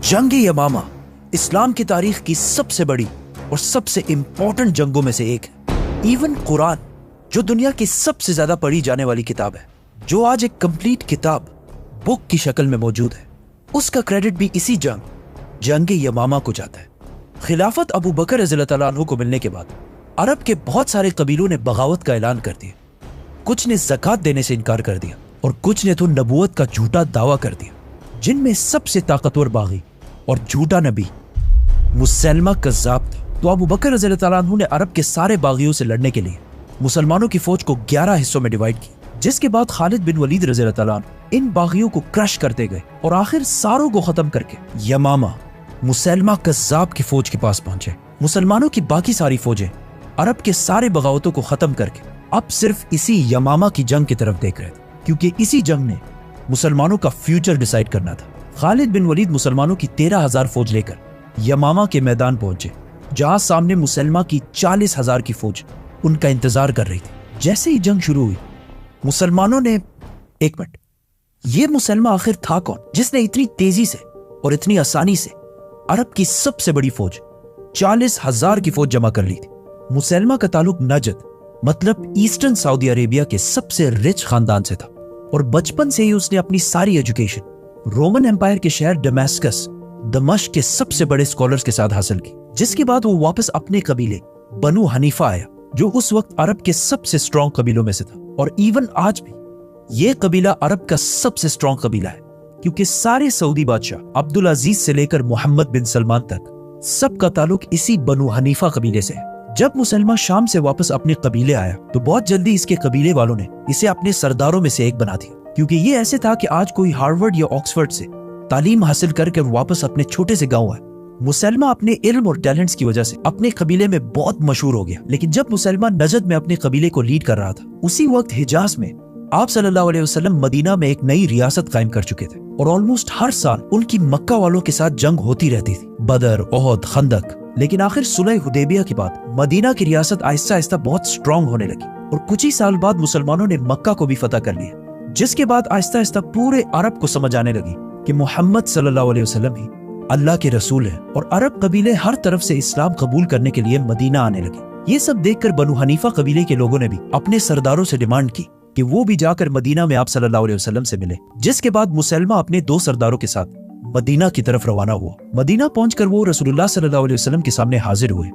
جنگ یمامہ اسلام کی تاریخ کی سب سے بڑی اور سب سے امپورٹنٹ جنگوں میں سے ایک ہے۔ ایون قرآن جو دنیا کی سب سے زیادہ پڑھی جانے والی کتاب ہے، جو آج ایک کمپلیٹ کتاب بک کی شکل میں موجود ہے، اس کا کریڈٹ بھی اسی جنگ یمامہ کو جاتا ہے۔ خلافت ابو بکر رضی اللہ تعالیٰ عنہ کو ملنے کے بعد عرب کے بہت سارے قبیلوں نے بغاوت کا اعلان کر دیا۔ کچھ نے زکوٰۃ دینے سے انکار کر دیا اور کچھ نے تو نبوت کا جھوٹا دعویٰ کر دیا، جن میں سب سے طاقتور باغی اور جھوٹا نبی مسلمہ کذاب تھا۔ تو ابو بکر رضی اللہ تعالیٰ عنہ نے عرب کے سارے باغیوں سے لڑنے کے لیے مسلمانوں کی فوج کو 11 حصوں میں ڈیوائیڈ کی، جس کے بعد خالد بن ولید رضی اللہ تعالیٰ عنہ ان باغیوں کو کرش کرتے گئے اور آخر ساروں کو ختم کر کے یمامہ مسلمہ کذاب کی فوج کے پاس پہنچے۔ مسلمانوں کی باقی ساری فوجیں عرب کے سارے بغاوتوں کو ختم کر کے اب صرف اسی یمامہ کی جنگ کی طرف دیکھ رہے تھے، کیونکہ اسی جنگ نے مسلمانوں کا فیوچر ڈیسائیڈ کرنا تھا۔ خالد بن ولید مسلمانوں کی 13,000 فوج لے کر یمامہ کے میدان پہنچے، جہاں سامنے مسلمہ کی 40,000 کی فوج ان کا انتظار کر رہی تھی۔ جیسے ہی جنگ شروع ہوئی، مسلمانوں نے ایک منٹ، یہ مسلمہ آخر تھا کون جس نے اتنی تیزی سے اور اتنی آسانی سے عرب کی سب سے بڑی فوج 40,000 کی فوج جمع کر لی تھی؟ مسلمہ کا تعلق نجد مطلب ایسٹرن سعودی عربیہ کے سب سے رچ خاندان سے تھا، اور بچپن سے ہی اس نے اپنی ساری ایجوکیشن رومن امپائر کے شہر ڈیماسکس دمشق کے سب سے بڑے اسکالرز کے ساتھ حاصل کی، جس کے بعد وہ واپس اپنے قبیلے بنو حنیفہ آیا، جو اس وقت عرب کے سب سے اسٹرانگ قبیلوں میں سے تھا۔ اور ایون آج بھی یہ قبیلہ عرب کا سب سے اسٹرانگ قبیلہ ہے، کیونکہ سارے سعودی بادشاہ عبدالعزیز سے لے کر محمد بن سلمان تک سب کا تعلق اسی بنو حنیفہ قبیلے سے ہے۔ جب مسلمہ شام سے واپس اپنے قبیلے آیا تو بہت جلدی اس کے قبیلے والوں نے اسے اپنے سرداروں میں سے ایک بنا دیا، کیونکہ یہ ایسے تھا کہ آج کوئی ہارورڈ یا آکسفورڈ سے تعلیم حاصل کر کے واپس اپنے چھوٹے سے گاؤں آئے۔ مسلمہ اپنے علم اور ٹیلنٹس کی وجہ سے اپنے قبیلے میں بہت مشہور ہو گیا، لیکن جب مسلمہ نجد میں اپنے قبیلے کو لیڈ کر رہا تھا، اسی وقت حجاز میں آپ صلی اللہ علیہ وسلم مدینہ میں ایک نئی ریاست قائم کر چکے تھے، اور آلموسٹ ہر سال ان کی مکہ والوں کے ساتھ جنگ ہوتی رہتی تھی، بدر، احد، خندق۔ لیکن آخر صلح حدیبیہ کے بعد مدینہ کی ریاست آہستہ آہستہ بہت سٹرونگ ہونے لگی، اور کچھ ہی سال بعد مسلمانوں نے مکہ کو بھی فتح کر لیا، جس کے بعد آہستہ آہستہ پورے عرب کو سمجھ آنے لگی کہ محمد صلی اللہ علیہ وسلم ہی اللہ کے رسول ہیں، اور عرب قبیلے ہر طرف سے اسلام قبول کرنے کے لیے مدینہ آنے لگے۔ یہ سب دیکھ کر بنو حنیفہ قبیلے کے لوگوں نے بھی اپنے سرداروں سے ڈیمانڈ کی کہ وہ بھی جا کر مدینہ میں آپ صلی اللہ علیہ وسلم سے ملے، جس کے بعد مسلمہ اپنے 2 سرداروں کے ساتھ مدینہ کی طرف روانہ ہوا۔ مدینہ پہنچ کر وہ رسول اللہ صلی اللہ علیہ وسلم کے سامنے حاضر ہوئے۔